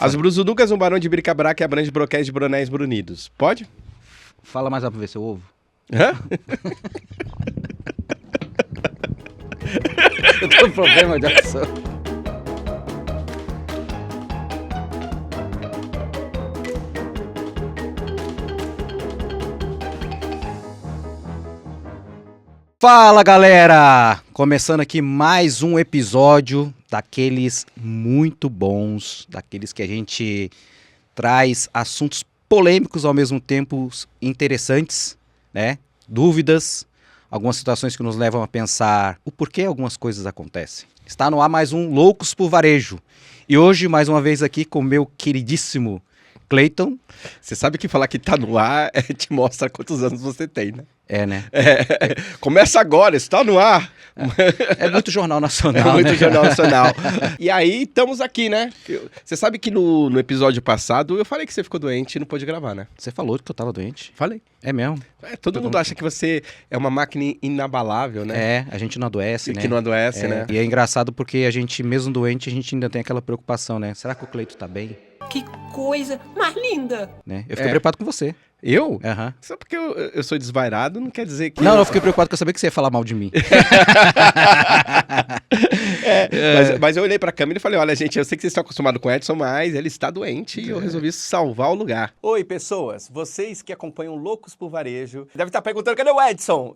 As brusuducas, um barão de brica-braca que abrange broquéis de bronéis brunidos. Pode? Fala mais alto pra ver seu ovo. Hã? Eu tô com problema de audição. Fala, galera! Começando aqui mais um episódio daqueles muito bons, daqueles que a gente traz assuntos polêmicos ao mesmo tempo interessantes, né? Dúvidas, algumas situações que nos levam a pensar o porquê algumas coisas acontecem. Está no ar mais um Loucos por Varejo. E hoje, mais uma vez aqui com o meu queridíssimo Cleiton. Você sabe que falar que tá no ar te mostra quantos anos você tem, né? É, né? Começa agora, está no ar. É muito Jornal Nacional, É muito né? Jornal Nacional. E aí, estamos aqui, né? Você sabe que no episódio passado eu falei que você ficou doente e não pôde gravar, né? Você falou que eu tava doente. Falei. É mesmo? Todo mundo acha que você é uma máquina inabalável, né? É, a gente não adoece, E né? que não adoece, né? E é engraçado porque a gente, mesmo doente, a gente ainda tem aquela preocupação, né? Será que o Cleito tá bem? Que coisa mais linda! Né? Eu fiquei preocupado com você. Eu? Aham. Só porque eu sou desvairado não quer dizer que... Não, eu fiquei preocupado porque eu sabia que você ia falar mal de mim. Mas eu olhei pra câmera e falei, olha, gente, eu sei que vocês estão acostumados com o Edson, mas ele está doente e eu resolvi salvar o lugar. Oi, pessoas. Vocês que acompanham Loucos por Varejo devem estar perguntando, cadê o Edson?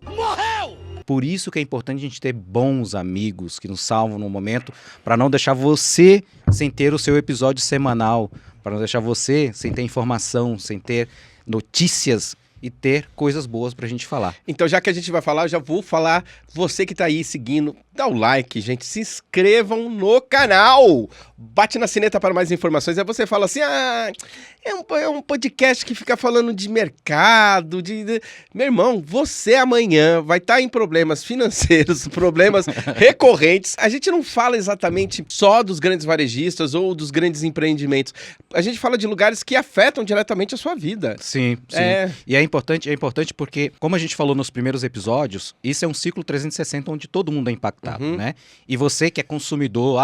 Por isso que é importante a gente ter bons amigos que nos salvam no momento, para não deixar você sem ter o seu episódio semanal, para não deixar você sem ter informação, sem ter notícias e ter coisas boas pra gente falar. Então, já que a gente vai falar, eu já vou falar, você que tá aí seguindo, dá o like, gente, se inscrevam no canal, bate na sineta para mais informações, aí você fala assim, é um podcast que fica falando de mercado, Meu irmão, você amanhã vai estar em problemas financeiros, problemas recorrentes, a gente não fala exatamente só dos grandes varejistas ou dos grandes empreendimentos, a gente fala de lugares que afetam diretamente a sua vida. Sim. E é importante porque, como a gente falou nos primeiros episódios, isso é um ciclo 360 onde todo mundo é impactado, né? E você que é consumidor,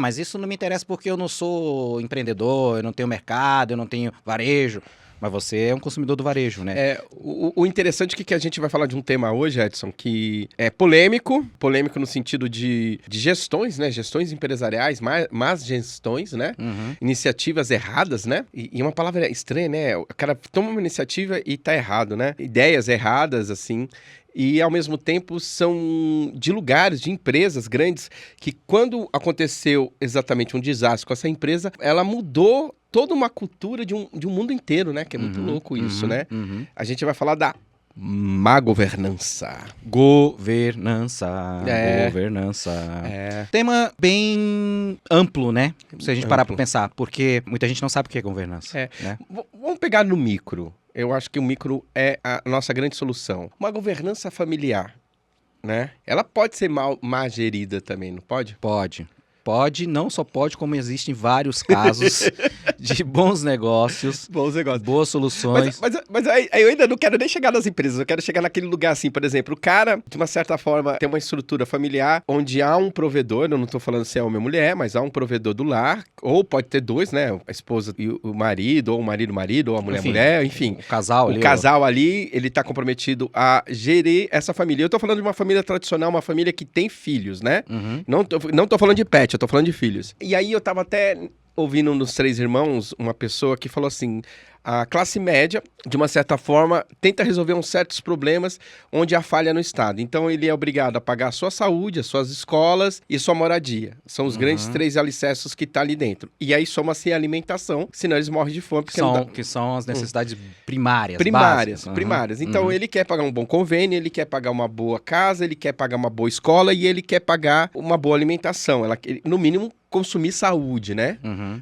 mas isso não me interessa porque eu não sou empreendedor, eu não tenho mercado, eu não tenho varejo. Mas você é um consumidor do varejo, né? O interessante é que a gente vai falar de um tema hoje, Edson, que é polêmico no sentido de gestões, né? Gestões empresariais, más gestões, né? Iniciativas erradas, né? E uma palavra estranha, né? O cara toma uma iniciativa e tá errado, né? Ideias erradas, assim. E, ao mesmo tempo, são de lugares, de empresas grandes, que quando aconteceu exatamente um desastre com essa empresa, ela mudou toda uma cultura de um mundo inteiro, né? Que é muito louco isso, né? A gente vai falar da má governança. Governança. Tema bem amplo, né? Se a gente parar pra pensar, porque muita gente não sabe o que é governança. Né? Vamos pegar no micro. Eu acho que o micro é a nossa grande solução. Uma governança familiar, né? Ela pode ser mal gerida também, não pode? Pode, não só pode, como existem vários casos de bons negócios, boas soluções. Mas aí eu ainda não quero nem chegar nas empresas, eu quero chegar naquele lugar assim, por exemplo, o cara, de uma certa forma, tem uma estrutura familiar onde há um provedor, eu não estou falando se é homem ou mulher, mas há um provedor do lar, ou pode ter dois, né, a esposa e o marido, ou o marido, ou a mulher, enfim. O casal ali. O casal ali, ele está comprometido a gerir essa família. Eu estou falando de uma família tradicional, uma família que tem filhos, né? Não tô falando de pet, eu tô falando de filhos. E aí eu tava até ouvindo nos Três Irmãos uma pessoa que falou assim, a classe média, de uma certa forma, tenta resolver uns certos problemas onde há falha no Estado. Então ele é obrigado a pagar a sua saúde, as suas escolas e sua moradia. São os grandes três alicerces que tá ali dentro. E aí soma-se a alimentação, senão eles morrem de fome. Que são as necessidades primárias. Primárias. Então ele quer pagar um bom convênio, ele quer pagar uma boa casa, ele quer pagar uma boa escola e ele quer pagar uma boa alimentação. No mínimo, consumir saúde, né?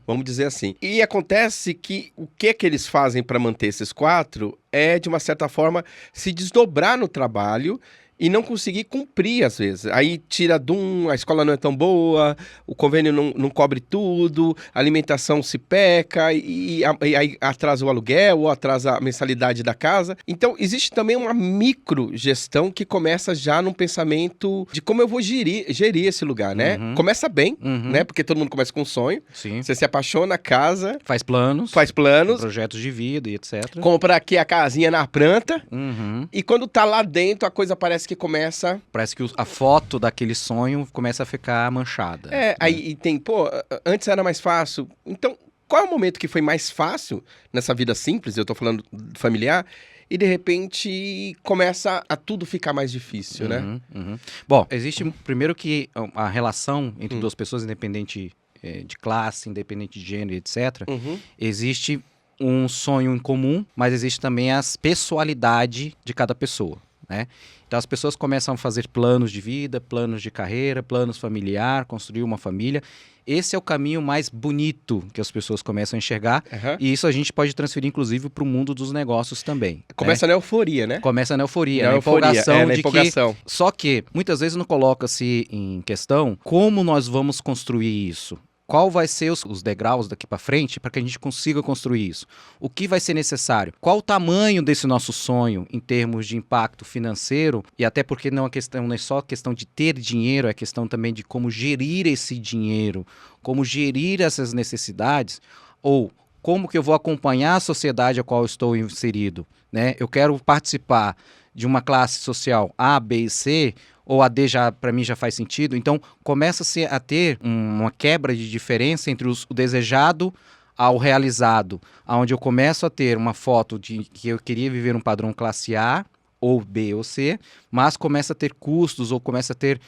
Vamos dizer assim. E acontece que o que eles fazem para manter esses quatro é, de uma certa forma, se desdobrar no trabalho e não conseguir cumprir, às vezes. Aí tira a escola não é tão boa, o convênio não cobre tudo, a alimentação se peca, e aí atrasa o aluguel, ou atrasa a mensalidade da casa. Então, existe também uma microgestão que começa já num pensamento de como eu vou gerir esse lugar, né? Começa bem, né? Porque todo mundo começa com um sonho. Sim. Você se apaixona, casa, Faz planos, projetos de vida e etc. compra aqui a casinha na planta, Uhum. e quando tá lá dentro, a coisa parece que começa... Parece que a foto daquele sonho começa a ficar manchada. Aí tem, antes era mais fácil. Então, qual é o momento que foi mais fácil nessa vida simples, eu tô falando familiar, e de repente começa a tudo ficar mais difícil, né? Uhum. Bom, existe primeiro que a relação entre duas pessoas, independente de classe, independente de gênero, etc., existe um sonho em comum, mas existe também a pessoalidade de cada pessoa, né? Então as pessoas começam a fazer planos de vida, planos de carreira, planos familiar, construir uma família. Esse é o caminho mais bonito que as pessoas começam a enxergar, e isso a gente pode transferir, inclusive, para o mundo dos negócios também. Começa na euforia, né? Começa na euforia, na empolgação na de empolgação. que... Só que, muitas vezes não coloca-se em questão como nós vamos construir isso. Qual vai ser os degraus daqui para frente para que a gente consiga construir isso? O que vai ser necessário? Qual o tamanho desse nosso sonho em termos de impacto financeiro? E até porque não é só questão de ter dinheiro, é questão também de como gerir esse dinheiro, como gerir essas necessidades, ou como que eu vou acompanhar a sociedade a qual eu estou inserido, né? Eu quero participar de uma classe social A, B e C, ou a D para mim já faz sentido. Então, começa-se a ter uma quebra de diferença entre o desejado ao realizado, onde eu começo a ter uma foto de que eu queria viver um padrão classe A, ou B ou C, mas começa a ter custos ou começa a ter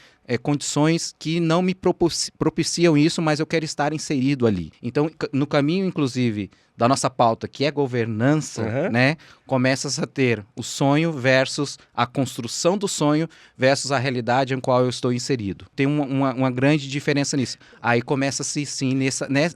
condições que não me propiciam isso, mas eu quero estar inserido ali. Então, no caminho, inclusive, da nossa pauta, que é governança, né, começa a ter o sonho versus a construção do sonho versus a realidade em qual eu estou inserido. Tem uma grande diferença nisso. Aí começa-se, sim,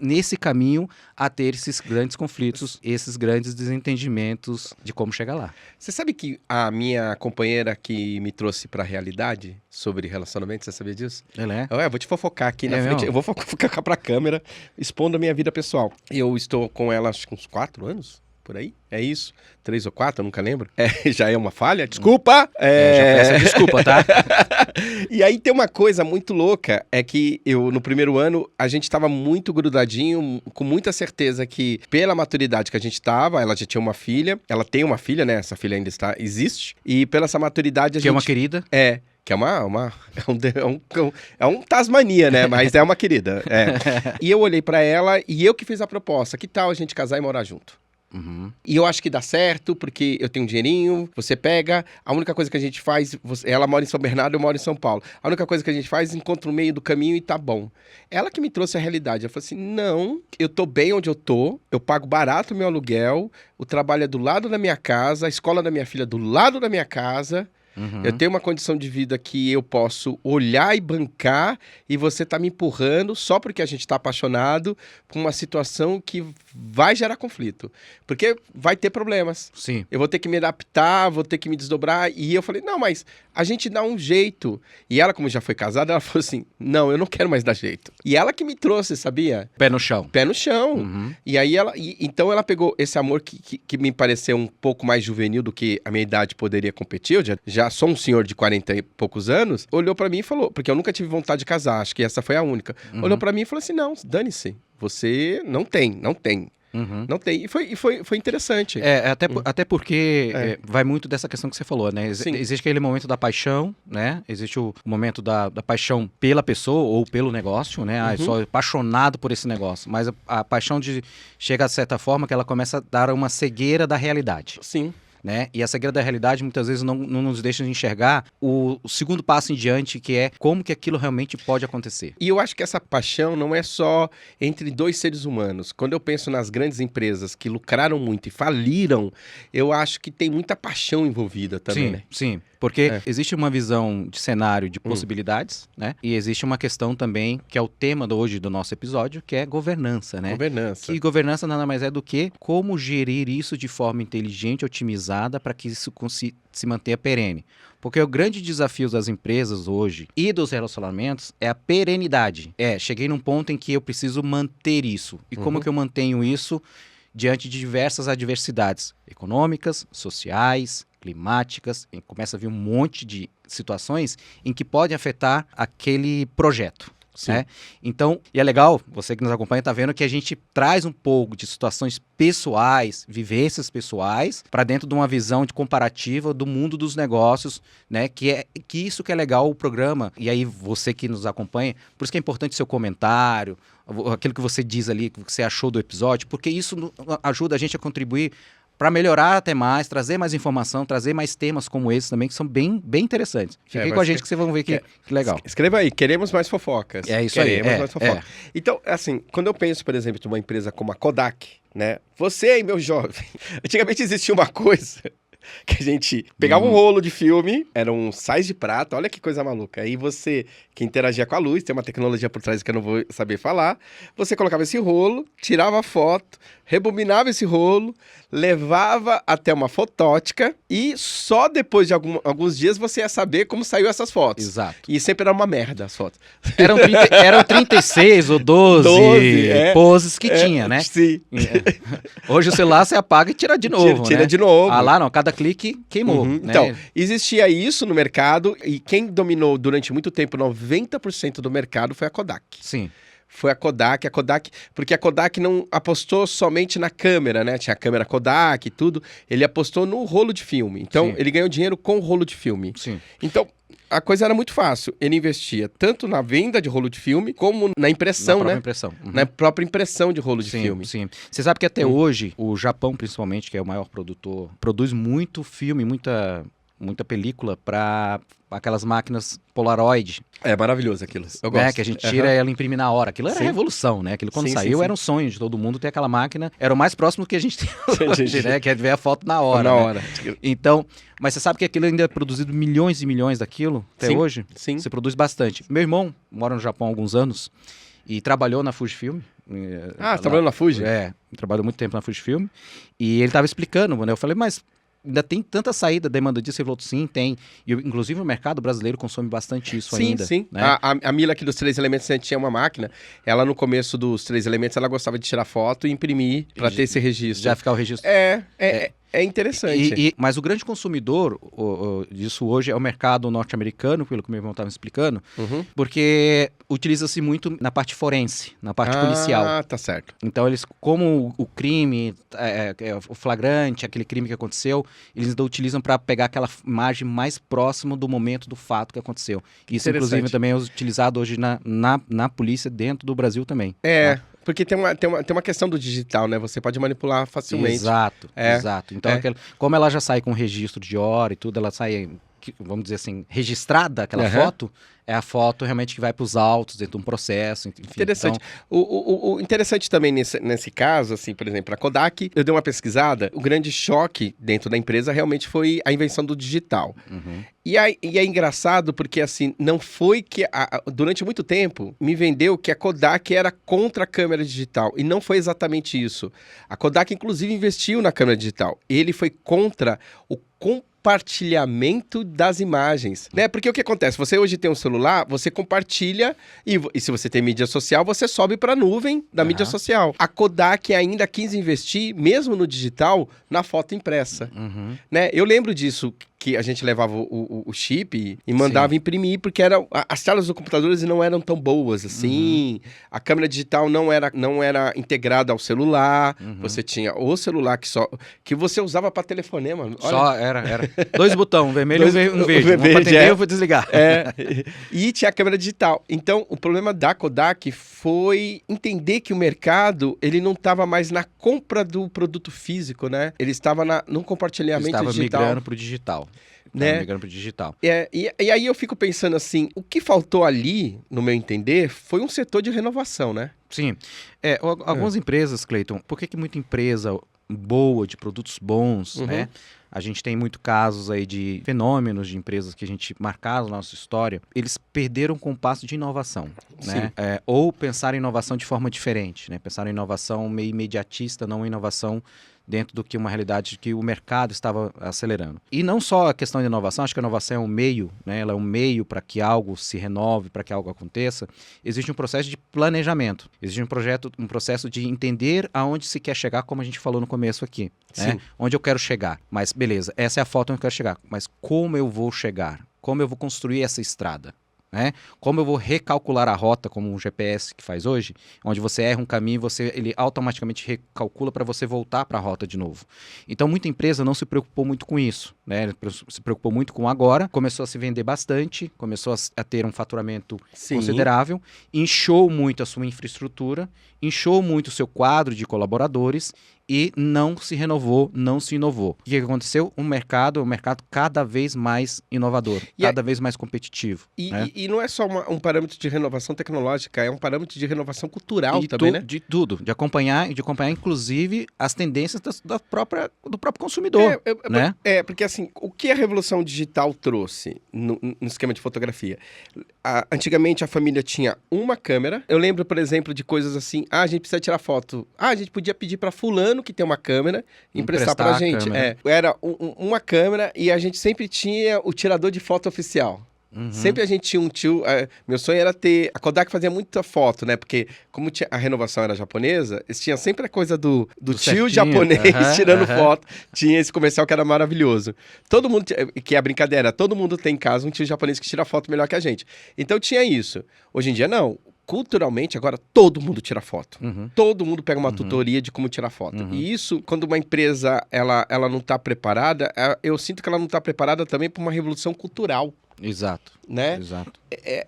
nesse caminho a ter esses grandes conflitos, esses grandes desentendimentos de como chegar lá. Você sabe que a minha companheira que me trouxe para a realidade sobre relacionamento, você sabia disso? Ela é? Eu vou te fofocar aqui na frente, eu vou fofocar pra câmera, expondo a minha vida pessoal. Eu estou com ela, acho que uns 4 anos, por aí, é isso? 3 ou 4, eu nunca lembro. Já é uma falha, desculpa! Já peço desculpa, tá? E aí tem uma coisa muito louca, é que no primeiro ano, a gente tava muito grudadinho, com muita certeza que, pela maturidade que a gente tava, ela já tinha uma filha, ela tem uma filha, né? Essa filha ainda existe, e pela essa maturidade a gente... Que é uma querida. Que é um Tasmania, né? Mas é uma querida. E eu olhei pra ela e eu que fiz a proposta. Que tal a gente casar e morar junto? E eu acho que dá certo, porque eu tenho um dinheirinho, você pega, a única coisa que a gente faz, ela mora em São Bernardo, eu moro em São Paulo. A única coisa que a gente faz, encontra o meio do caminho e tá bom. Ela que me trouxe a realidade, ela falou assim, não, eu tô bem onde eu pago barato o meu aluguel, o trabalho é do lado da minha casa, a escola da minha filha é do lado da minha casa... Eu tenho uma condição de vida que eu posso olhar e bancar, e você tá me empurrando só porque a gente tá apaixonado por uma situação que vai gerar conflito. Porque vai ter problemas. Sim. Eu vou ter que me adaptar, vou ter que me desdobrar. E eu falei, não, mas a gente dá um jeito. E ela, como já foi casada, ela falou assim, não, eu não quero mais dar jeito. E ela que me trouxe, sabia? Pé no chão. Pé no chão. E aí então ela pegou esse amor que me pareceu um pouco mais juvenil do que a minha idade poderia competir. Eu já sou um senhor de 40 e poucos anos. Olhou pra mim e falou, porque eu nunca tive vontade de casar, acho que essa foi a única. Olhou pra mim e falou assim, não, dane-se. Você não tem. Não tem. E foi interessante. Até porque vai muito dessa questão que você falou, né? Existe aquele momento da paixão, né? Existe o momento da paixão pela pessoa ou pelo negócio, né? Eu sou apaixonado por esse negócio. Mas a paixão chega a certa forma que ela começa a dar uma cegueira da realidade. Sim. Né? E a cegueira da realidade muitas vezes não nos deixa de enxergar o segundo passo em diante, que é como que aquilo realmente pode acontecer. E eu acho que essa paixão não é só entre dois seres humanos. Quando eu penso nas grandes empresas que lucraram muito e faliram, eu acho que tem muita paixão envolvida também, sim, né? Sim. Porque existe uma visão de cenário de possibilidades, né? E existe uma questão também, que é o tema hoje do nosso episódio, que é governança, né? Governança. E governança nada mais é do que como gerir isso de forma inteligente, otimizada, para que isso se mantenha perene. Porque o grande desafio das empresas hoje e dos relacionamentos é a perenidade. Cheguei num ponto em que eu preciso manter isso. E como que eu mantenho isso diante de diversas adversidades econômicas, sociais, climáticas? E começa a vir um monte de situações em que podem afetar aquele projeto. Né? Então, e é legal, você que nos acompanha está vendo que a gente traz um pouco de situações pessoais, vivências pessoais, para dentro de uma visão de comparativa do mundo dos negócios, né? Que isso que é legal o programa. E aí você que nos acompanha, por isso que é importante seu comentário, aquilo que você diz ali, o que você achou do episódio, porque isso ajuda a gente a contribuir para melhorar até mais, trazer mais informação, trazer mais temas como esses também, que são bem interessantes. Fiquem com a gente que vocês vão ver que legal. Escreva aí, queremos mais fofocas. É isso queremos aí. Mais fofocas. Então, assim, quando eu penso, por exemplo, de uma empresa como a Kodak, né? Você aí, meu jovem, antigamente existia uma coisa que a gente pegava um rolo de filme, era um sais de prata, olha que coisa maluca. Aí você, que interagia com a luz, tem uma tecnologia por trás que eu não vou saber falar, você colocava esse rolo, tirava a foto, rebobinava esse rolo, levava até uma fotótica e só depois de alguns dias você ia saber como saiu essas fotos. Exato. E sempre era uma merda as fotos. Eram 36 ou 12 poses que tinha, né? Sim. Hoje o celular você apaga e tira de novo, Tira né? de novo. Ah lá não, cada clique queimou. Né? Então, existia isso no mercado e quem dominou durante muito tempo, 90% do mercado foi a Kodak. Sim. Foi a Kodak, porque a Kodak não apostou somente na câmera, né? Tinha a câmera Kodak e tudo, ele apostou no rolo de filme. Então, ele ganhou dinheiro com o rolo de filme. Sim. Então, a coisa era muito fácil. Ele investia tanto na venda de rolo de filme, como na impressão, né? Impressão. Na própria impressão de rolo de filme. Sim. Você sabe que até hoje, o Japão, principalmente, que é o maior produtor, produz muito filme, muita película para aquelas máquinas Polaroid. É maravilhoso aquilo. Eu gosto. Que a gente tira e ela imprime na hora. Aquilo era revolução, né? Aquilo quando saiu era um sonho de todo mundo ter aquela máquina. Era o mais próximo que a gente tem hoje, né? Que é ver a foto na hora. Na hora. Então, mas você sabe que aquilo ainda é produzido milhões e milhões daquilo até hoje? Sim. Você produz bastante. Meu irmão mora no Japão há alguns anos e trabalhou na Fujifilm. Você trabalhou na Fuji? Trabalhou muito tempo na Fujifilm. E ele estava explicando, né? Eu falei, mas ainda tem tanta saída, demanda disso? Ele falou, sim, tem. E, inclusive, o mercado brasileiro consome bastante isso ainda. Sim. Né? A Mila aqui dos 3 Elementos, a gente tinha uma máquina, ela no começo dos 3 Elementos, ela gostava de tirar foto e imprimir para ter esse registro. Já ficar o registro. É interessante. Mas o grande consumidor disso hoje é o mercado norte-americano, pelo que meu irmão estava me explicando, porque utiliza-se muito na parte forense, na parte policial. Ah, tá certo. Então, eles, como o crime, o flagrante, aquele crime que aconteceu, eles ainda utilizam para pegar aquela imagem mais próxima do momento do fato que aconteceu. Isso, inclusive, também é utilizado hoje na polícia dentro do Brasil também. Tá? Porque tem uma questão do digital, né? Você pode manipular facilmente. Exato. Então, como ela já sai com registro de hora e tudo, ela sai, vamos dizer assim, registrada, aquela foto, é a foto realmente que vai para os autos dentro de um processo. Enfim, interessante. Então... O interessante também nesse caso, assim, por exemplo, a Kodak, eu dei uma pesquisada, o grande choque dentro da empresa realmente foi a invenção do digital. E é engraçado porque, assim, não foi que... durante muito tempo, me vendeu que a Kodak era contra a câmera digital. E não foi exatamente isso. A Kodak, inclusive, investiu na câmera digital. Ele foi contra o compartilhamento das imagens, né? Porque o que acontece? Você hoje tem um celular, você compartilha e se você tem mídia social, você sobe para a nuvem da mídia social. A Kodak ainda quis investir, mesmo no digital, na foto impressa, né? Eu lembro disso, que a gente levava o chip e mandava imprimir, porque as telas dos computadores não eram tão boas assim, a câmera digital não era integrada ao celular, você tinha o celular que você usava para telefonema. Olha. Só era 2 botões, um vermelho e um verde. Vou atender, eu vou desligar. E tinha a câmera digital. Então, o problema da Kodak foi entender que o mercado, ele não estava mais na compra do produto físico, né? Ele estava no compartilhamento digital. Ele estava migrando para o digital. Migrando para o digital. E aí eu fico pensando assim, o que faltou ali, no meu entender, foi um setor de renovação, né? Sim. Algumas empresas, Cleiton, por que muita empresa boa, de produtos bons, né? A gente tem muito casos aí de fenômenos de empresas que a gente marcaram na nossa história, eles perderam o compasso de inovação, né? Ou pensaram em inovação de forma diferente, né? Pensaram em inovação meio imediatista, não em inovação dentro do que uma realidade que o mercado estava acelerando. E não só a questão de inovação, acho que a inovação é um meio, né? Ela é um meio para que algo se renove, para que algo aconteça. Existe um processo de planejamento, existe um processo de entender aonde se quer chegar, como a gente falou no começo aqui, né? Onde eu quero chegar. Mas beleza, essa é a foto onde eu quero chegar. Mas como eu vou chegar? Como eu vou construir essa estrada? Né? Como eu vou recalcular a rota, como um GPS que faz hoje, onde você erra um caminho, ele automaticamente recalcula para você voltar para a rota de novo. Então, muita empresa não se preocupou muito com isso, né? Se preocupou muito com agora, começou a se vender bastante, começou a ter um faturamento considerável, inchou muito a sua infraestrutura, inchou muito o seu quadro de colaboradores e não se renovou, não se inovou. O que aconteceu? O mercado cada vez mais inovador, cada vez mais competitivo. E não é só um parâmetro de renovação tecnológica, é um parâmetro de renovação cultural também, né? De tudo, de acompanhar inclusive as tendências do próprio consumidor, né? Porque assim, o que a revolução digital trouxe no esquema de fotografia? Antigamente a família tinha uma câmera. Eu lembro, por exemplo, de coisas assim, a gente precisa tirar foto. A gente podia pedir para fulano que tem uma câmera emprestar pra gente. Era uma câmera e a gente sempre tinha o tirador de foto oficial. Sempre a gente tinha um tio. Meu sonho era ter. A Kodak fazia muita foto, né? Porque, como a renovação era japonesa, eles tinham sempre a coisa do tio certinho. japonês tirando foto. Tinha esse comercial que era maravilhoso. Todo mundo. Que é a brincadeira, todo mundo tem em casa um tio japonês que tira foto melhor que a gente. Então tinha isso. Hoje em dia, não. Culturalmente, agora, todo mundo tira foto. Todo mundo pega uma tutoria de como tirar foto. E isso, quando uma empresa ela não está preparada, eu sinto que ela não está preparada também para uma revolução cultural. Exato. Né? Exato.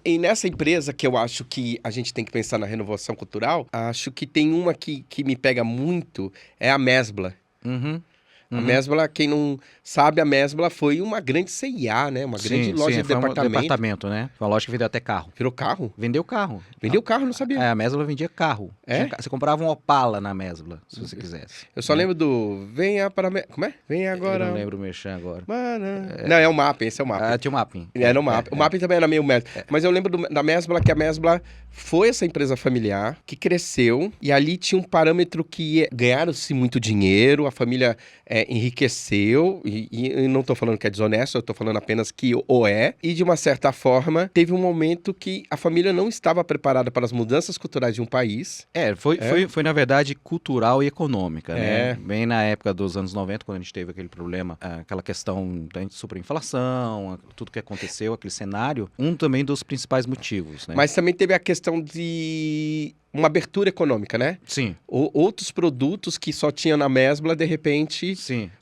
E nessa empresa que eu acho que a gente tem que pensar na renovação cultural, acho que tem uma que me pega muito, é a Mesbla. A Mesbla, quem não sabe, a Mesbla foi uma grande CIA, né? Uma grande loja de departamento. Né? Uma loja que vendeu até carro. Virou carro? Vendeu carro. Vendeu carro, não sabia. A Mesbla vendia carro. Você comprava um Opala na Mesbla, se você quisesse. Eu só lembro do Venha para... Como é? Venha agora... Eu não lembro o merchan agora. Não, é o Mapping, esse é o Mapping. Tinha o Mapping. Era o Mapping. O Mapping também era meio Mesbla. Mas eu lembro da Mesbla, que a Mesbla foi essa empresa familiar que cresceu e ali tinha um parâmetro que ganharam-se muito dinheiro, a família enriqueceu e não estou falando que é desonesto, eu estou falando apenas que o é. E de uma certa forma, teve um momento que a família não estava preparada para as mudanças culturais de um país. Foi na verdade cultural e econômica, né? Bem na época dos anos 90, quando a gente teve aquele problema, aquela questão da superinflação, tudo que aconteceu, aquele cenário, também dos principais motivos, né? Mas também teve a questão de uma abertura econômica, né? Sim. Outros produtos que só tinha na Mesbla, de repente,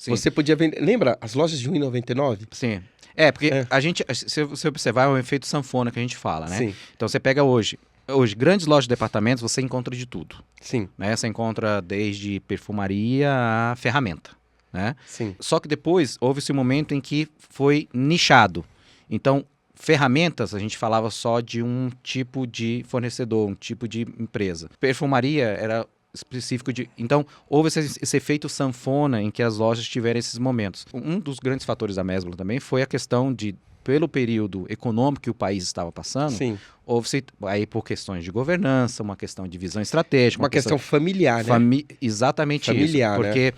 você podia vender. Lembra as lojas de R$1,99? Sim. Porque a gente, se você observar, é um efeito sanfona que a gente fala, né? Sim. Então você pega hoje, grandes lojas de departamentos, você encontra de tudo. Sim. Né? Você encontra desde perfumaria a ferramenta, né? Sim. Só que depois houve-se um momento em que foi nichado. Então, ferramentas, a gente falava só de um tipo de fornecedor, um tipo de empresa. Perfumaria era específico de... Então, houve esse efeito sanfona em que as lojas tiveram esses momentos. Um dos grandes fatores da Mesbla também foi a questão de, pelo período econômico que o país estava passando, houve-se, aí por questões de governança, uma questão de visão estratégica. Uma questão familiar, né? Exatamente familiar, isso. Porque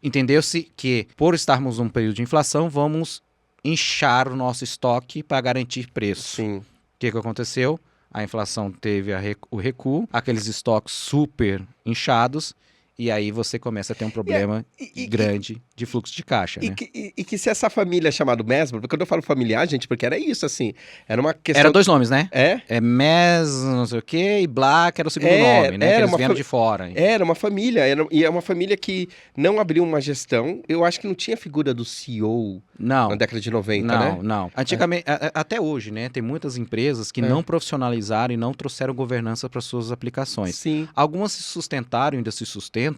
entendeu-se que, por estarmos num período de inflação, vamos inchar o nosso estoque para garantir preço. Sim. O que aconteceu? A inflação teve o recuo, aqueles estoques super inchados, e aí você começa a ter um problema grande de fluxo de caixa, né? E que se essa família chamada Mesbla, porque quando eu falo familiar, gente, porque era isso, assim, era uma questão... Era dois nomes, né? É Mes, não sei o quê, e Black era o segundo nome, né? Que eles vieram de fora. Era uma família, e é uma família que não abriu uma gestão, eu acho que não tinha figura do CEO na década de 90, né? Não. Antigamente, até hoje, né? Tem muitas empresas que não profissionalizaram e não trouxeram governança para suas aplicações. Sim. Algumas se sustentaram, ainda se sustentam,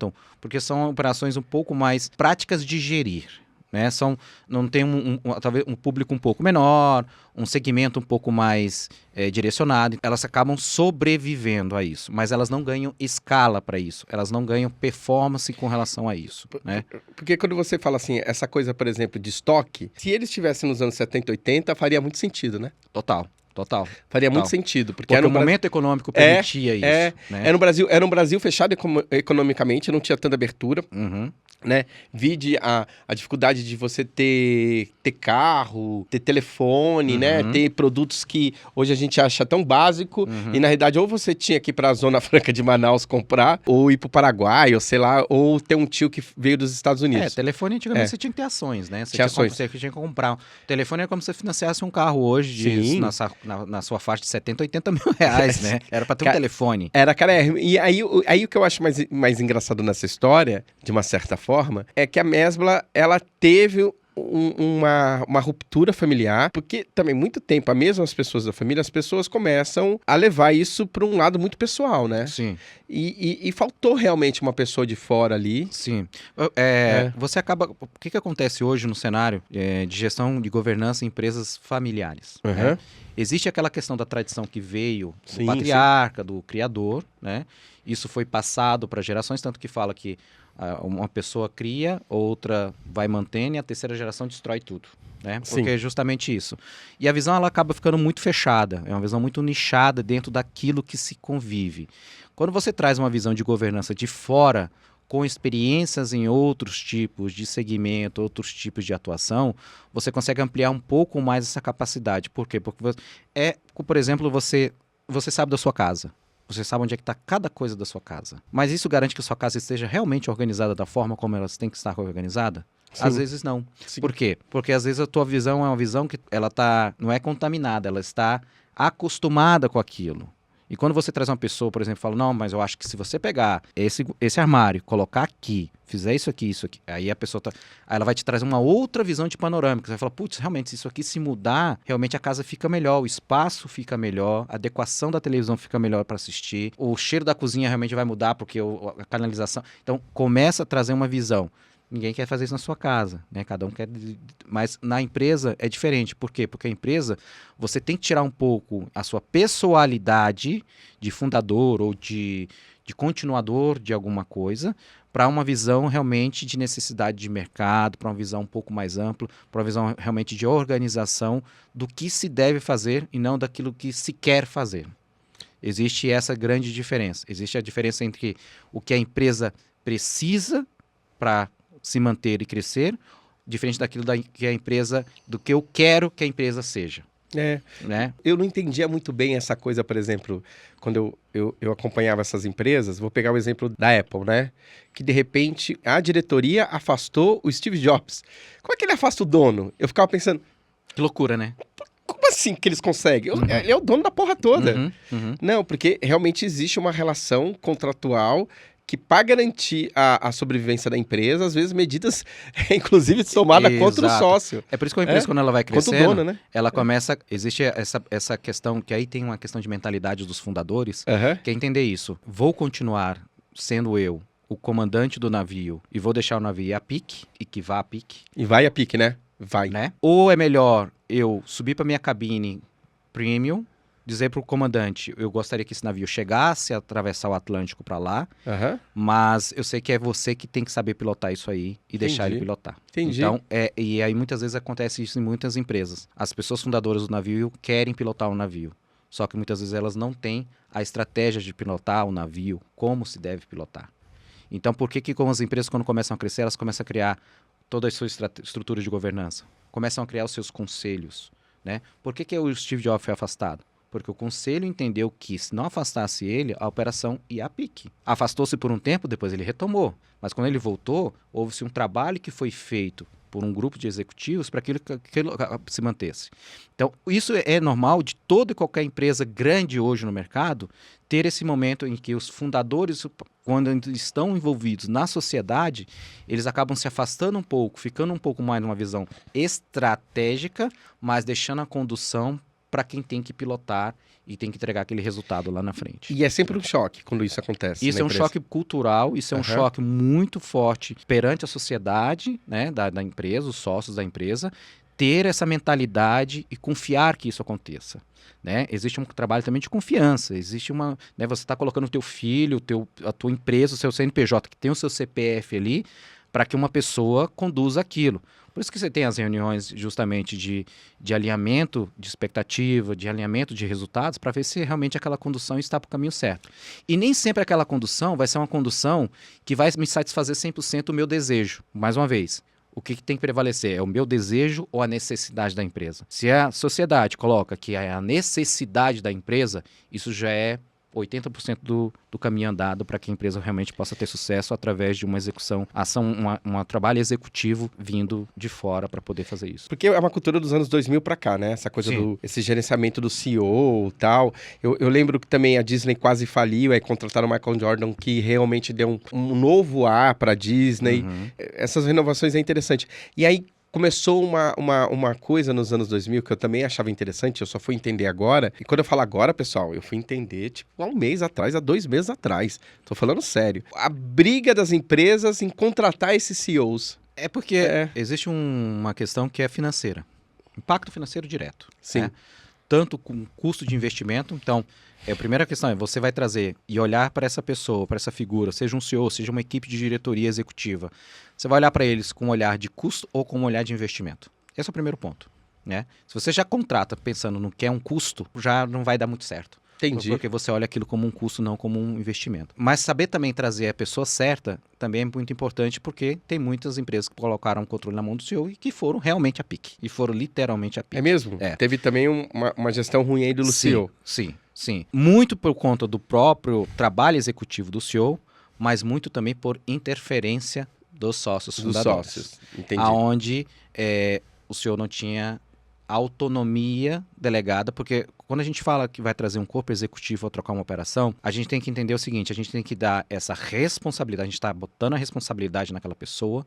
porque são operações um pouco mais práticas de gerir, né? Não tem talvez um público um pouco menor, um segmento um pouco mais direcionado. Elas acabam sobrevivendo a isso, mas elas não ganham escala para isso. Elas não ganham performance com relação a isso, né? Porque quando você fala assim, essa coisa, por exemplo, de estoque, se eles estivessem nos anos 70, 80, faria muito sentido, né? Total. Faria muito sentido. Porque o momento econômico permitia isso. Né? Era um Brasil fechado economicamente, não tinha tanta abertura. Uhum. Né? Vide a dificuldade de você ter carro, ter telefone, né? Ter produtos que hoje a gente acha tão básico e na realidade ou você tinha que ir para a Zona Franca de Manaus comprar, ou ir para o Paraguai, ou sei lá, ou ter um tio que veio dos Estados Unidos. Telefone antigamente você tinha que ter ações, né? Você tinha que comprar. O telefone é como se você financiasse um carro hoje na sua faixa de 70, 80 mil reais, né? Era para ter um telefone. Era carérrimo. E aí o que eu acho mais engraçado nessa história, de uma certa forma, é que a Mesbla, ela teve uma ruptura familiar, porque também muito tempo, mesmo as pessoas da família, as pessoas começam a levar isso para um lado muito pessoal, né? Sim. E faltou realmente uma pessoa de fora ali. Sim. Você acaba... O que acontece hoje no cenário de gestão de governança em empresas familiares? Uhum. Né? Existe aquela questão da tradição que veio do patriarca, do criador, né? Isso foi passado para gerações, tanto que fala que uma pessoa cria, outra vai mantendo e a terceira geração destrói tudo, né? Porque é justamente isso. E a visão ela acaba ficando muito fechada, é uma visão muito nichada dentro daquilo que se convive. Quando você traz uma visão de governança de fora, com experiências em outros tipos de segmento, outros tipos de atuação, você consegue ampliar um pouco mais essa capacidade. Por quê? Porque por exemplo, você sabe da sua casa. Você sabe onde é que está cada coisa da sua casa. Mas isso garante que a sua casa esteja realmente organizada da forma como ela tem que estar organizada? Sim. Às vezes não. Sim. Por quê? Porque às vezes a tua visão é uma visão que ela não é contaminada, ela está acostumada com aquilo. E quando você traz uma pessoa, por exemplo, fala, não, mas eu acho que se você pegar esse armário, colocar aqui, fizer isso aqui, aí a pessoa aí ela vai te trazer uma outra visão de panorâmica. Você vai falar, putz, realmente, se isso aqui se mudar, realmente a casa fica melhor, o espaço fica melhor, a adequação da televisão fica melhor para assistir, o cheiro da cozinha realmente vai mudar, porque a canalização... Então, começa a trazer uma visão. Ninguém quer fazer isso na sua casa, né? Cada um quer... Mas na empresa é diferente. Por quê? Porque a empresa, você tem que tirar um pouco a sua pessoalidade de fundador ou de continuador de alguma coisa para uma visão realmente de necessidade de mercado, para uma visão um pouco mais ampla, para uma visão realmente de organização do que se deve fazer e não daquilo que se quer fazer. Existe essa grande diferença. Existe a diferença entre o que a empresa precisa para se manter e crescer, diferente daquilo do que eu quero que a empresa seja. Né? Eu não entendia muito bem essa coisa, por exemplo, quando eu acompanhava essas empresas, vou pegar o exemplo da Apple, né? Que de repente a diretoria afastou o Steve Jobs. Como é que ele afasta o dono? Eu ficava pensando... Que loucura, né? Como assim que eles conseguem? Ele é o dono da porra toda. Não, porque realmente existe uma relação contratual que para garantir a sobrevivência da empresa, às vezes medidas, inclusive, tomadas contra o sócio. É por isso que a empresa, quando ela vai crescendo, contra o dono, né? Ela começa... Existe essa questão, que aí tem uma questão de mentalidade dos fundadores, que é entender isso. Vou continuar sendo eu o comandante do navio e vou deixar o navio a pique, e que vá a pique. E vai a pique, né? Vai. Né? Ou é melhor eu subir para minha cabine premium, dizer para o comandante, eu gostaria que esse navio chegasse a atravessar o Atlântico para lá, mas eu sei que é você que tem que saber pilotar isso aí e deixar ele pilotar. Entendi. Então, e aí muitas vezes acontece isso em muitas empresas. As pessoas fundadoras do navio querem pilotar o navio, só que muitas vezes elas não têm a estratégia de pilotar o navio, como se deve pilotar. Então, por que como as empresas, quando começam a crescer, elas começam a criar toda a sua estrutura de governança? Começam a criar os seus conselhos, né? Por que o Steve Jobs foi afastado? Porque o conselho entendeu que, se não afastasse ele, a operação ia a pique. Afastou-se por um tempo, depois ele retomou. Mas quando ele voltou, houve-se um trabalho que foi feito por um grupo de executivos para que aquilo se mantesse. Então, isso é normal de toda e qualquer empresa grande hoje no mercado, ter esse momento em que os fundadores, quando estão envolvidos na sociedade, eles acabam se afastando um pouco, ficando um pouco mais numa visão estratégica, mas deixando a condução para quem tem que pilotar e tem que entregar aquele resultado lá na frente. E é sempre um choque quando isso acontece. Isso é um choque cultural, isso é um choque muito forte perante a sociedade, né, da empresa, os sócios da empresa, ter essa mentalidade e confiar que isso aconteça. Né? Existe um trabalho também de confiança, existe uma, né, você está colocando o teu filho, a tua empresa, o seu CNPJ, que tem o seu CPF ali, para que uma pessoa conduza aquilo. Por isso que você tem as reuniões justamente de alinhamento de expectativa, de alinhamento de resultados, para ver se realmente aquela condução está para o caminho certo. E nem sempre aquela condução vai ser uma condução que vai me satisfazer 100% o meu desejo. Mais uma vez, o que tem que prevalecer? É o meu desejo ou a necessidade da empresa? Se a sociedade coloca que é a necessidade da empresa, isso já é 80% do caminho andado para que a empresa realmente possa ter sucesso através de uma execução, um trabalho executivo vindo de fora para poder fazer isso. Porque é uma cultura dos anos 2000 para cá, né? Essa coisa esse gerenciamento do CEO e tal. Eu lembro que também a Disney quase faliu, aí contrataram o Michael Jordan, que realmente deu um novo ar para a Disney. Essas renovações é interessante. E aí começou uma coisa nos anos 2000 que eu também achava interessante, eu só fui entender agora. E quando eu falo agora, pessoal, eu fui entender tipo há um mês atrás, há 2 meses atrás. Tô falando sério. A briga das empresas em contratar esses CEOs. É porque existe uma questão que é financeira. Impacto financeiro direto. Sim. Né? Tanto com custo de investimento. Então, a primeira questão é você vai trazer e olhar para essa pessoa, para essa figura, seja um CEO, seja uma equipe de diretoria executiva. Você vai olhar para eles com um olhar de custo ou com um olhar de investimento. Esse é o primeiro ponto. Né? Se você já contrata pensando no que é um custo, já não vai dar muito certo. Entendi. Porque você olha aquilo como um custo, não como um investimento. Mas saber também trazer a pessoa certa também é muito importante, porque tem muitas empresas que colocaram o controle na mão do CEO e que foram realmente a pique. E foram literalmente a pique. É mesmo? É. Teve também uma gestão ruim aí do CEO. Sim. Muito por conta do próprio trabalho executivo do CEO, mas muito também por interferência dos sócios fundadores. Dos sócios, entendi. Aonde o CEO não tinha autonomia delegada, porque quando a gente fala que vai trazer um corpo executivo ou trocar uma operação, a gente tem que entender o seguinte, a gente tem que dar essa responsabilidade, a gente está botando a responsabilidade naquela pessoa,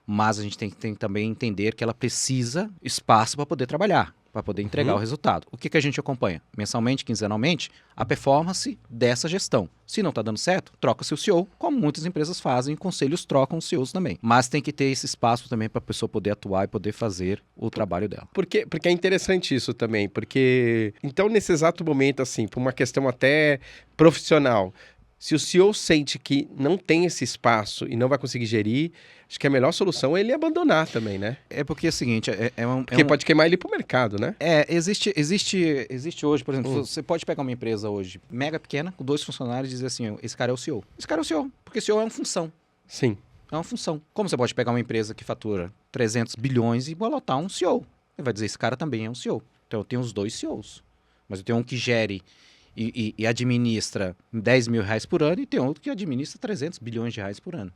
mas a gente tem que também entender que ela precisa espaço para poder trabalhar, para poder entregar o resultado. O que a gente acompanha? Mensalmente, quinzenalmente, a performance dessa gestão. Se não está dando certo, troca-se o CEO, como muitas empresas fazem, conselhos trocam os CEOs também. Mas tem que ter esse espaço também para a pessoa poder atuar e poder fazer o trabalho dela. Porque é interessante isso também, porque então nesse exato momento, assim, por uma questão até profissional, se o CEO sente que não tem esse espaço e não vai conseguir gerir, acho que a melhor solução é ele abandonar também, né? É porque é o seguinte... Porque pode queimar ele pro mercado, né? Existe hoje, por exemplo, você pode pegar uma empresa hoje mega pequena, com 2 funcionários e dizer assim, esse cara é o CEO. Esse cara é o CEO, porque o CEO é uma função. Sim. É uma função. Como você pode pegar uma empresa que fatura 300 bilhões e botar um CEO? Ele vai dizer, esse cara também é um CEO. Então eu tenho os 2 CEOs. Mas eu tenho um que gere e administra 10 mil reais por ano e tem outro que administra 300 bilhões de reais por ano.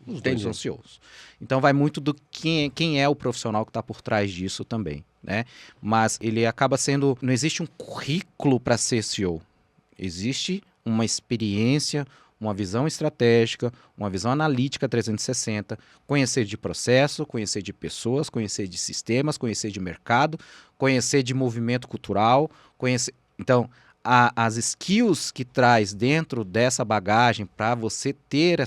Os dois são CEOs. Então vai muito do quem é o profissional que está por trás disso também. Né? Mas ele acaba sendo... Não existe um currículo para ser CEO. Existe uma experiência, uma visão estratégica, uma visão analítica 360, conhecer de processo, conhecer de pessoas, conhecer de sistemas, conhecer de mercado, conhecer de movimento cultural, conhecer... Então, as skills que traz dentro dessa bagagem para você ter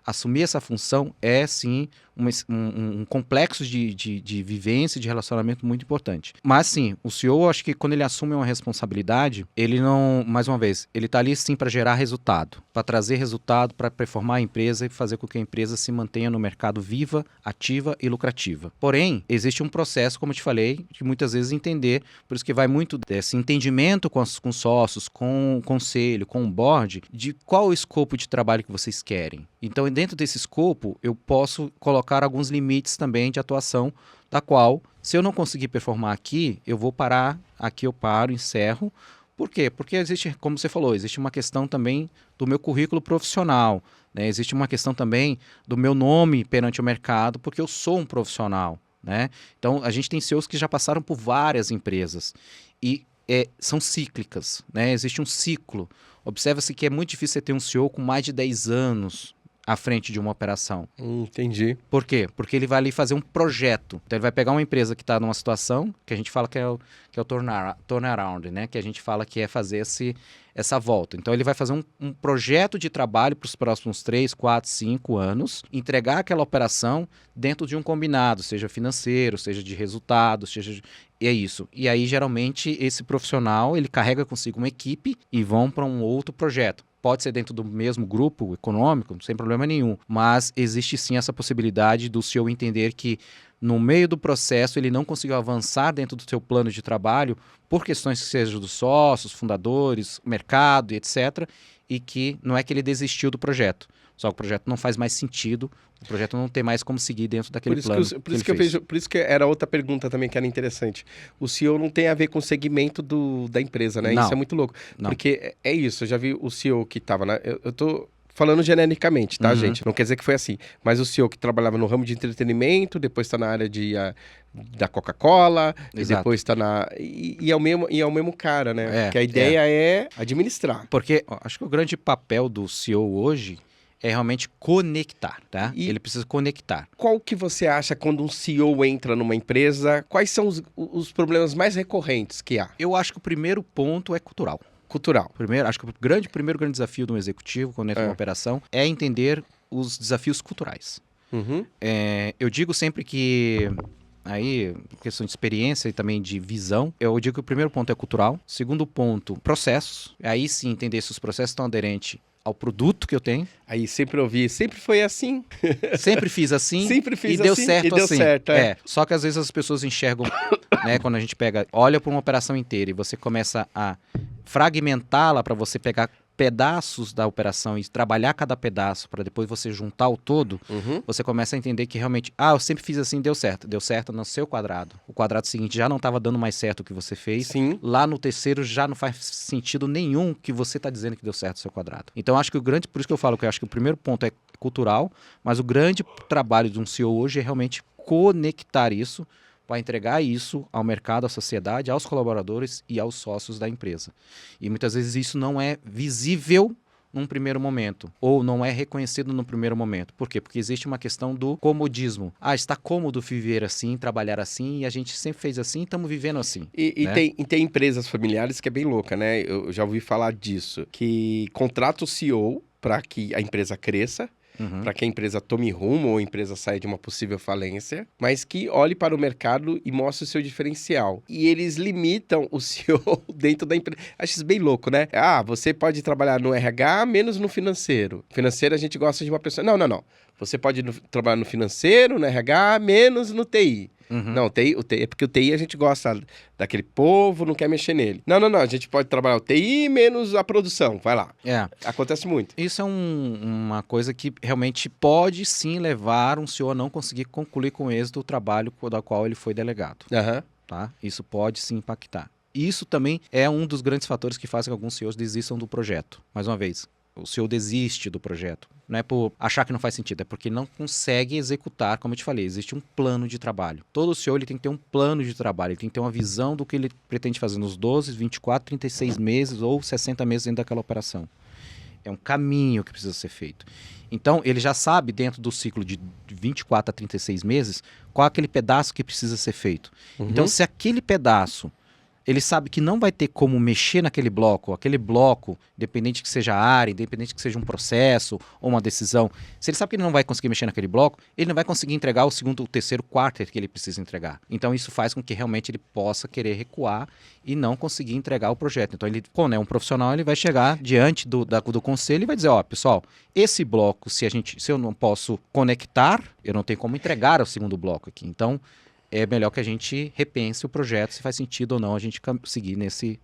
assumir essa função é sim um complexo de vivência e de relacionamento muito importante. Mas sim, o CEO, acho que quando ele assume uma responsabilidade, ele não, mais uma vez, ele está ali sim para gerar resultado, para trazer resultado, para performar a empresa e fazer com que a empresa se mantenha no mercado viva, ativa e lucrativa. Porém, existe um processo, como eu te falei, de muitas vezes entender, por isso que vai muito desse entendimento com sócios, com o conselho, com o board, de qual o escopo de trabalho que vocês querem. Então, dentro desse escopo, eu posso colocar alguns limites também de atuação, da qual, se eu não conseguir performar aqui, eu vou parar, aqui eu paro, encerro. Por quê? Porque existe, como você falou, existe uma questão também do meu currículo profissional, né? Existe uma questão também do meu nome perante o mercado, porque eu sou um profissional, né? Então, a gente tem CEOs que já passaram por várias empresas e são cíclicas, né? Existe um ciclo. Observa-se que é muito difícil você ter um CEO com mais de 10 anos à frente de uma operação. Entendi. Por quê? Porque ele vai ali fazer um projeto. Então ele vai pegar uma empresa que está numa situação que a gente fala que é o turnaround, né? Que a gente fala que é fazer essa volta. Então ele vai fazer um projeto de trabalho para os próximos 3, 4, 5 anos, entregar aquela operação dentro de um combinado, seja financeiro, seja de resultados, e é isso. E aí geralmente esse profissional ele carrega consigo uma equipe e vão para um outro projeto. Pode ser dentro do mesmo grupo econômico, sem problema nenhum, mas existe sim essa possibilidade do CEO entender que no meio do processo ele não conseguiu avançar dentro do seu plano de trabalho por questões que sejam dos sócios, fundadores, mercado e etc. E que não é que ele desistiu do projeto, só que o projeto não faz mais sentido, o projeto não tem mais como seguir dentro daquele plano. Por isso que era outra pergunta também que era interessante. O CEO não tem a ver com o segmento da empresa, né? Não. Isso é muito louco. Não. Porque é isso, eu já vi o CEO que estava na... Eu tô falando genericamente, tá, gente? Não quer dizer que foi assim. Mas o CEO que trabalhava no ramo de entretenimento, depois está na área da Coca-Cola, e depois está na... E é o mesmo cara, né? Porque a ideia é administrar. Porque acho que o grande papel do CEO hoje é realmente conectar, tá? Ele precisa conectar. Qual que você acha quando um CEO entra numa empresa? Quais são os problemas mais recorrentes que há? Eu acho que o primeiro ponto é cultural. Cultural. Acho que o primeiro grande desafio de um executivo quando entra numa operação é entender os desafios culturais. Eu digo sempre que, aí, questão de experiência e também de visão, eu digo que o primeiro ponto é cultural. Segundo ponto, processos. Aí sim, entender se os processos estão aderentes ao produto que eu tenho. Aí sempre ouvi, sempre foi assim. Sempre fiz assim. Sempre fiz e deu assim, certo e deu assim. certo, Só que às vezes as pessoas enxergam, né, quando a gente olha para uma operação inteira e você começa a fragmentá-la para você pegar pedaços da operação e trabalhar cada pedaço para depois você juntar o todo, você começa a entender que realmente, eu sempre fiz assim, deu certo no seu quadrado. O quadrado seguinte já não estava dando mais certo o que você fez. Sim. Lá no terceiro já não faz sentido nenhum que você está dizendo que deu certo o seu quadrado. Então acho que por isso que eu falo que eu acho que o primeiro ponto é cultural, mas o grande trabalho de um CEO hoje é realmente conectar isso para entregar isso ao mercado, à sociedade, aos colaboradores e aos sócios da empresa. E muitas vezes isso não é visível num primeiro momento, ou não é reconhecido no primeiro momento. Por quê? Porque existe uma questão do comodismo. Está cômodo viver assim, trabalhar assim, e a gente sempre fez assim, e estamos vivendo assim. Né? Tem empresas familiares que é bem louca, né? Eu já ouvi falar disso, que contrata o CEO para que a empresa cresça, para que a empresa tome rumo ou a empresa saia de uma possível falência, mas que olhe para o mercado e mostre o seu diferencial. E eles limitam o CEO dentro da empresa. Acho isso bem louco, né? Você pode trabalhar no RH menos no financeiro. Financeiro a gente gosta de uma pessoa... Não. Você pode trabalhar no financeiro, no RH, menos no TI. Não, o TI é porque o TI a gente gosta daquele povo, não quer mexer nele. Não, a gente pode trabalhar o TI menos a produção, vai lá. Acontece muito. Isso é uma coisa que realmente pode sim levar um CEO a não conseguir concluir com êxito o trabalho da qual ele foi delegado. Tá? Isso pode sim impactar. Isso também é um dos grandes fatores que fazem que alguns CEOs desistam do projeto. Mais uma vez, o CEO desiste do projeto. Não é por achar que não faz sentido, é porque não consegue executar, como eu te falei, existe um plano de trabalho. Todo CEO ele tem que ter um plano de trabalho, ele tem que ter uma visão do que ele pretende fazer nos 12, 24, 36 meses ou 60 meses dentro daquela operação. É um caminho que precisa ser feito. Então, ele já sabe, dentro do ciclo de 24 a 36 meses, qual é aquele pedaço que precisa ser feito. Então, se aquele pedaço ele sabe que não vai ter como mexer naquele bloco, independente que seja a área, independente que seja um processo ou uma decisão, se ele sabe que ele não vai conseguir mexer naquele bloco, ele não vai conseguir entregar o segundo, o terceiro, quarto que ele precisa entregar. Então isso faz com que realmente ele possa querer recuar e não conseguir entregar o projeto. Então ele, quando é um profissional, ele vai chegar diante do conselho e vai dizer, pessoal, esse bloco, se eu não posso conectar, eu não tenho como entregar o segundo bloco aqui. Então é melhor que a gente repense o projeto, se faz sentido ou não a gente seguir nesse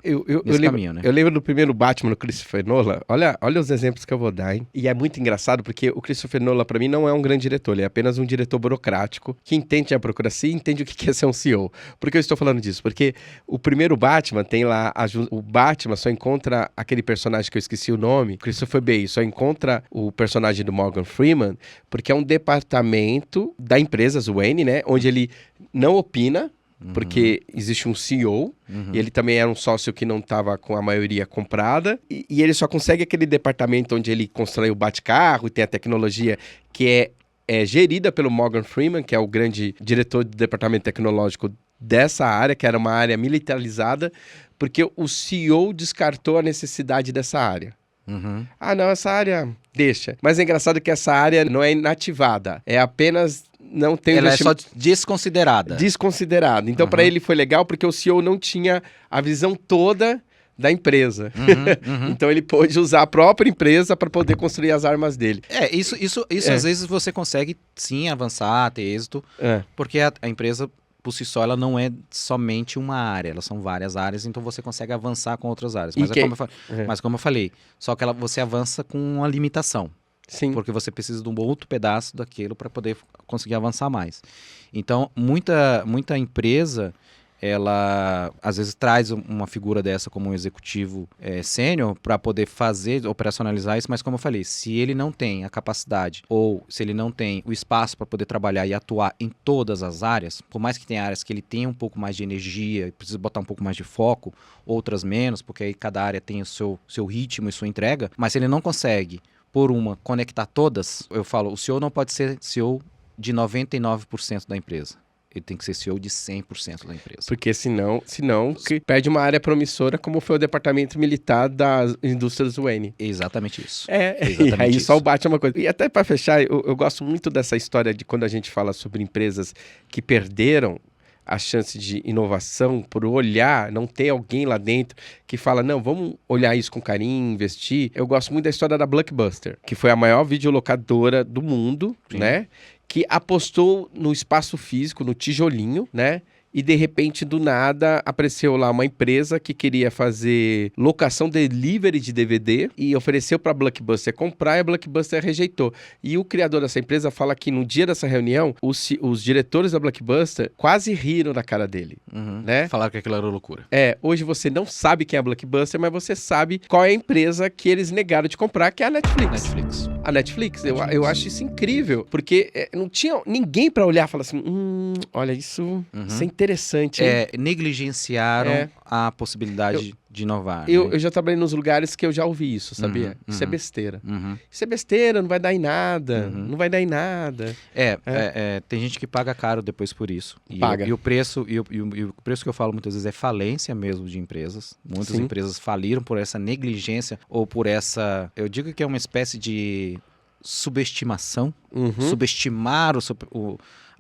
caminho, né? Eu lembro do primeiro Batman do Christopher Nolan. Olha os exemplos que eu vou dar, hein? E é muito engraçado porque o Christopher Nolan, pra mim, não é um grande diretor. Ele é apenas um diretor burocrático que entende a burocracia e entende o que é ser um CEO. Por que eu estou falando disso? Porque o primeiro Batman tem lá... O Batman só encontra aquele personagem que eu esqueci o nome, Christopher Bale, só encontra o personagem do Morgan Freeman porque é um departamento da empresa, Wayne, né? Onde ele não opina, porque existe um CEO, e ele também era um sócio que não estava com a maioria comprada, e ele só consegue aquele departamento onde ele constrói o Bate-Carro e tem a tecnologia que é gerida pelo Morgan Freeman, que é o grande diretor do departamento tecnológico dessa área, que era uma área militarizada, porque o CEO descartou a necessidade dessa área. Ah, não, essa área deixa. Mas é engraçado que essa área não é inativada, é apenas não tem Ela é só desconsiderada. Desconsiderada. Então, para ele foi legal porque o CEO não tinha a visão toda da empresa. Então, ele pôde usar a própria empresa para poder construir as armas dele. Isso às vezes você consegue sim avançar, ter êxito, porque a empresa por si só ela não é somente uma área, elas são várias áreas, então você consegue avançar com outras áreas. Mas como eu falei, só que você avança com uma limitação. Sim. Porque você precisa de um outro pedaço daquilo para poder conseguir avançar mais. Então, muita empresa, ela às vezes traz uma figura dessa como um executivo sênior para poder operacionalizar isso, mas como eu falei, se ele não tem a capacidade ou se ele não tem o espaço para poder trabalhar e atuar em todas as áreas, por mais que tenha áreas que ele tenha um pouco mais de energia e precisa botar um pouco mais de foco, outras menos, porque aí cada área tem o seu ritmo e sua entrega, mas se ele não consegue conectar todas, eu falo, o CEO não pode ser CEO de 99% da empresa. Ele tem que ser CEO de 100% da empresa. Porque senão que perde uma área promissora, como foi o departamento militar das indústrias Wayne. Exatamente isso. E aí só o bate é uma coisa. E até para fechar, eu gosto muito dessa história de quando a gente fala sobre empresas que perderam a chance de inovação por olhar, não ter alguém lá dentro que fala, não, vamos olhar isso com carinho, investir. Eu gosto muito da história da Blockbuster, que foi a maior videolocadora do mundo, né? Que apostou no espaço físico, no tijolinho, né? E de repente, do nada, apareceu lá uma empresa que queria fazer locação delivery de DVD e ofereceu para a Blockbuster comprar e a Blockbuster rejeitou. E o criador dessa empresa fala que no dia dessa reunião, os diretores da Blockbuster quase riram da cara dele, né? Falaram que aquilo era loucura. Hoje você não sabe quem é a Blockbuster, mas você sabe qual é a empresa que eles negaram de comprar, que é a Netflix. A Netflix, eu acho isso incrível, porque não tinha ninguém para olhar e falar assim, olha, isso é interessante. Negligenciaram a possibilidade de inovar. Eu já trabalhei nos lugares que eu já ouvi isso, sabia? Isso é besteira. Isso é besteira, não vai dar em nada. Não vai dar em nada. Tem gente que paga caro depois por isso. Paga. E o preço que eu falo muitas vezes é falência mesmo de empresas. Muitas empresas faliram por essa negligência ou por essa... Eu digo que é uma espécie de subestimação. Subestimar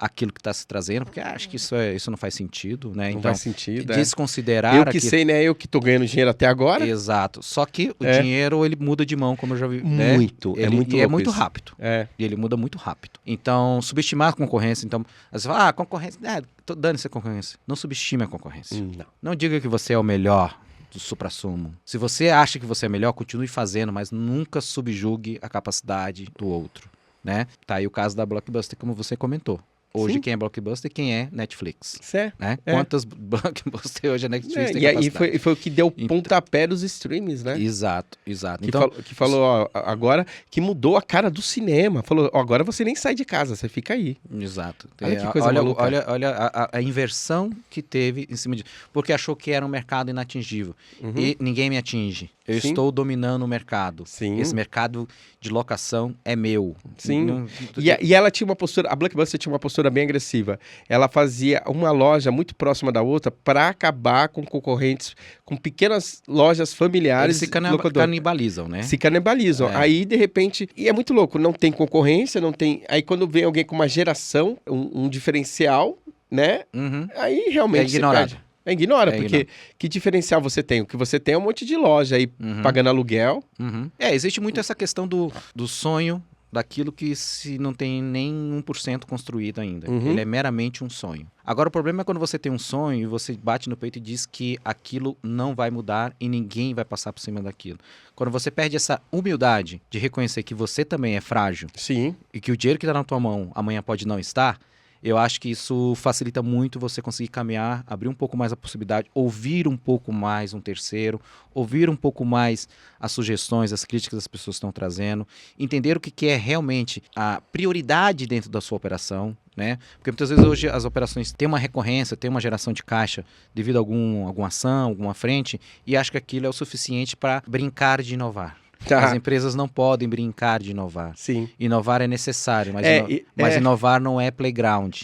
aquilo que está se trazendo, porque acho que isso não faz sentido, né? Não então, faz sentido, desconsiderar... Eu que sei, né? Eu que tô ganhando dinheiro até agora. Exato. Só que o dinheiro, ele muda de mão, como eu já vi. Muito. Né? É muito louco é muito isso. rápido. E ele muda muito rápido. Então, subestimar a concorrência. Então, você fala, concorrência... dane-se a concorrência. Não subestime a concorrência. Não diga que você é o melhor do suprassumo. Se você acha que você é melhor, continue fazendo, mas nunca subjugue a capacidade do outro, né? Tá aí o caso da Blockbuster, como você comentou. Hoje quem é Blockbuster e quem é Netflix. Né? Quantas Blockbuster hoje é Netflix tem capacidade? E foi o que deu pontapé dos streams, né? Exato. Que falou agora que mudou a cara do cinema. Falou, agora você nem sai de casa, você fica aí. Exato. Olha que coisa maluca. Olha a inversão que teve em cima de... Porque achou que era um mercado inatingível. E ninguém me atinge. Eu estou dominando o mercado. Esse mercado de locação é meu. E ela tinha uma postura... A Blockbuster tinha uma postura bem agressiva. Ela fazia uma loja muito próxima da outra para acabar com concorrentes, com pequenas lojas familiares. Eles se canibalizam, né? Se canibalizam. Aí, de repente... E é muito louco. Não tem concorrência, não tem... Aí, quando vem alguém com uma geração, um diferencial, né? Aí, realmente... É ignorado. Ignora, porque que diferencial você tem? O que você tem é um monte de loja aí pagando aluguel. Existe muito essa questão do sonho, daquilo que se não tem nem 1% construído ainda. Ele é meramente um sonho. Agora, o problema é quando você tem um sonho e você bate no peito e diz que aquilo não vai mudar e ninguém vai passar por cima daquilo. Quando você perde essa humildade de reconhecer que você também é frágil e que o dinheiro que está na tua mão amanhã pode não estar, eu acho que isso facilita muito você conseguir caminhar, abrir um pouco mais a possibilidade, ouvir um pouco mais um terceiro, ouvir um pouco mais as sugestões, as críticas que as pessoas estão trazendo, entender o que é realmente a prioridade dentro da sua operação, né? Porque muitas vezes hoje as operações têm uma recorrência, têm uma geração de caixa devido a alguma ação, alguma frente, e acho que aquilo é o suficiente para brincar de inovar. As empresas não podem brincar de inovar. Sim. Inovar é necessário, mas inovar não é playground.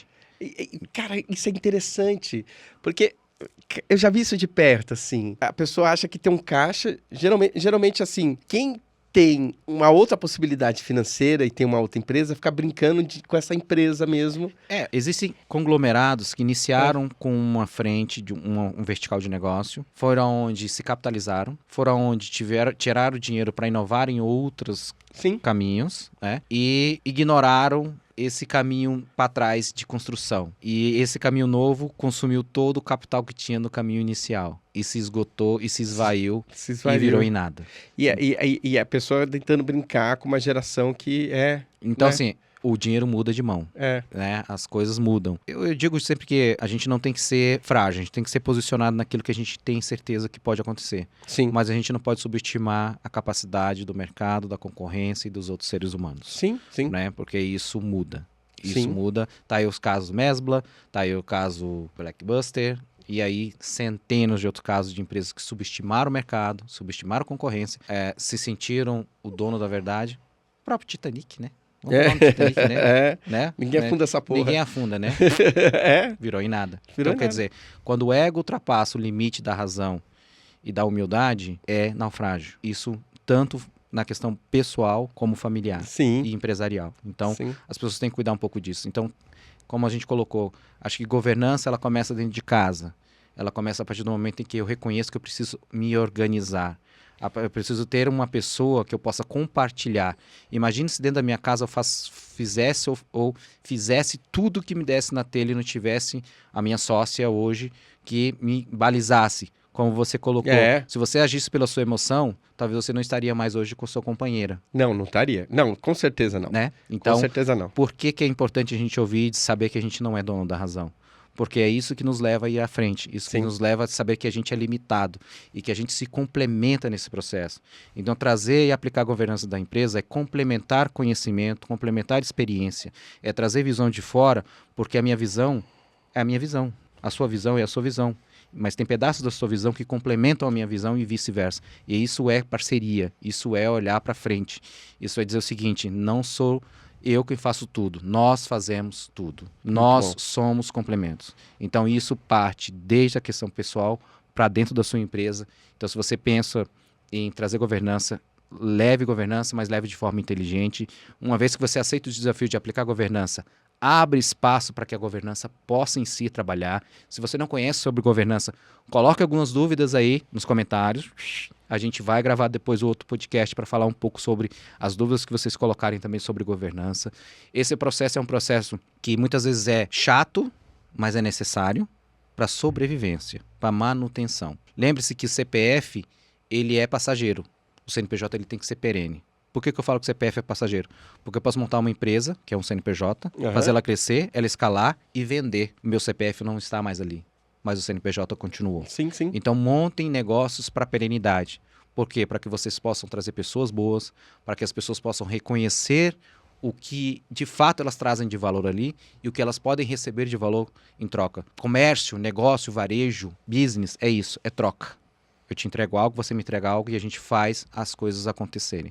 Cara, isso é interessante, porque eu já vi isso de perto, assim. A pessoa acha que tem um caixa, geralmente assim, quem tem uma outra possibilidade financeira e tem uma outra empresa, fica brincando com essa empresa mesmo. Existem conglomerados que iniciaram com uma frente, de um vertical de negócio, foram onde se capitalizaram, foram onde tiraram dinheiro para inovar em outros caminhos, né? E ignoraram esse caminho para trás de construção. E esse caminho novo consumiu todo o capital que tinha no caminho inicial. E se esgotou, e se esvaiu. E virou em nada. E a pessoa tentando brincar com uma geração que Então, né? assim, o dinheiro muda de mão. Né? As coisas mudam. Eu digo sempre que a gente não tem que ser frágil, a gente tem que ser posicionado naquilo que a gente tem certeza que pode acontecer. Sim. Mas a gente não pode subestimar a capacidade do mercado, da concorrência e dos outros seres humanos. Sim. Né? Porque isso muda. Sim. Muda. Tá aí os casos Mesbla, tá aí o caso Blackbuster, e aí centenas de outros casos de empresas que subestimaram o mercado, subestimaram a concorrência, se sentiram o dono da verdade. O próprio Titanic, né? Titanic, né? Ninguém afunda essa porra. Ninguém afunda, né? Virou em nada. Quer dizer, quando o ego ultrapassa o limite da razão e da humildade, é naufrágio. Isso tanto na questão pessoal como familiar e empresarial. Então, as pessoas têm que cuidar um pouco disso. Então, como a gente colocou, acho que governança ela começa dentro de casa. Ela começa a partir do momento em que eu reconheço que eu preciso me organizar. Eu preciso ter uma pessoa que eu possa compartilhar. Imagine se dentro da minha casa eu fizesse ou fizesse tudo que me desse na telha e não tivesse a minha sócia hoje que me balizasse. Como você colocou, se você agisse pela sua emoção, talvez você não estaria mais hoje com sua companheira. Não estaria. Não, com certeza não. Né? Então, com certeza não. Por que é importante a gente ouvir e saber que a gente não é dono da razão? Porque é isso que nos leva a ir à frente, isso que nos leva a saber que a gente é limitado e que a gente se complementa nesse processo. Então, trazer e aplicar a governança da empresa é complementar conhecimento, complementar experiência, é trazer visão de fora, porque a minha visão é a minha visão, a sua visão é a sua visão. Mas tem pedaços da sua visão que complementam a minha visão e vice-versa. E isso é parceria, isso é olhar para frente. Isso é dizer o seguinte, não sou eu quem faço tudo, nós fazemos tudo. Nós somos complementos. Então isso parte desde a questão pessoal para dentro da sua empresa. Então se você pensa em trazer governança, leve governança, mas leve de forma inteligente. Uma vez que você aceita o desafio de aplicar governança, abre espaço para que a governança possa em si trabalhar. Se você não conhece sobre governança, coloque algumas dúvidas aí nos comentários. A gente vai gravar depois outro podcast para falar um pouco sobre as dúvidas que vocês colocarem também sobre governança. Esse processo é um processo que muitas vezes é chato, mas é necessário para sobrevivência, para manutenção. Lembre-se que o CPF ele é passageiro. O CNPJ ele tem que ser perene. Por que eu falo que o CPF é passageiro? Porque eu posso montar uma empresa, que é um CNPJ, fazer ela crescer, ela escalar e vender. Meu CPF não está mais ali, mas o CNPJ continuou. Sim. Então, montem negócios para perenidade. Por quê? Para que vocês possam trazer pessoas boas, para que as pessoas possam reconhecer o que, de fato, elas trazem de valor ali e o que elas podem receber de valor em troca. Comércio, negócio, varejo, business, é isso, é troca. Eu te entrego algo, você me entrega algo e a gente faz as coisas acontecerem.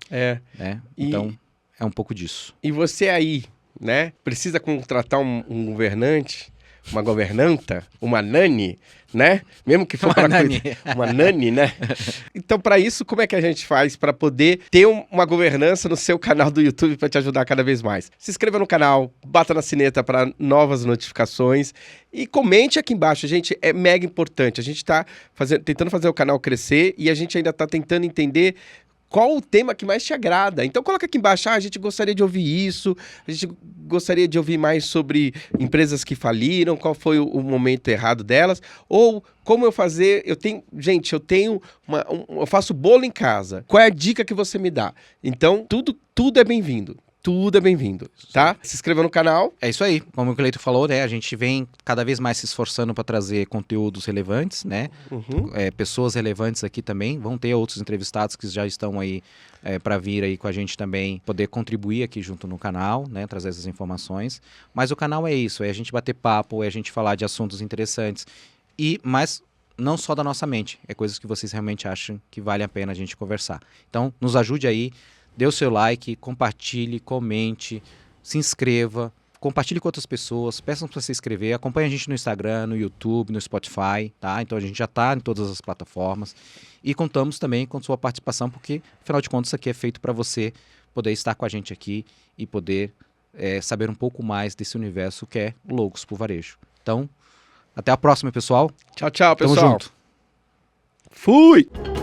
Né? Então, é um pouco disso. E você aí, né? Precisa contratar um governante, uma governanta, uma nani, né? Mesmo que for uma nani. Uma nani, né? Então, para isso, como é que a gente faz para poder ter uma governança no seu canal do YouTube para te ajudar cada vez mais? Se inscreva no canal, bata na sineta para novas notificações e comente aqui embaixo. Gente, é mega importante. A gente está tentando fazer o canal crescer e a gente ainda está tentando entender qual o tema que mais te agrada. Então coloca aqui embaixo, a gente gostaria de ouvir isso, a gente gostaria de ouvir mais sobre empresas que faliram, qual foi o momento errado delas, ou como eu fazer, eu faço bolo em casa, qual é a dica que você me dá? Então tudo é bem-vindo. tudo é bem-vindo, tá? Se inscreva no canal. É isso aí, como o Cleito falou, né? A gente vem cada vez mais se esforçando para trazer conteúdos relevantes, né? Pessoas relevantes aqui também. Vão ter outros entrevistados que já estão aí para vir aí com a gente também, poder contribuir aqui junto no canal, né? Trazer essas informações. Mas o canal é isso, é a gente bater papo, é a gente falar de assuntos interessantes. Mas não só da nossa mente, é coisas que vocês realmente acham que vale a pena a gente conversar. Então, nos ajude aí. Dê o seu like, compartilhe, comente, se inscreva, compartilhe com outras pessoas, peçam para se inscrever, acompanhe a gente no Instagram, no YouTube, no Spotify, tá? Então a gente já está em todas as plataformas e contamos também com sua participação, porque afinal de contas isso aqui é feito para você poder estar com a gente aqui e poder saber um pouco mais desse universo que é o Loucos por Varejo. Então, até a próxima, pessoal. Tchau, tchau, pessoal. Tamo junto. Fui!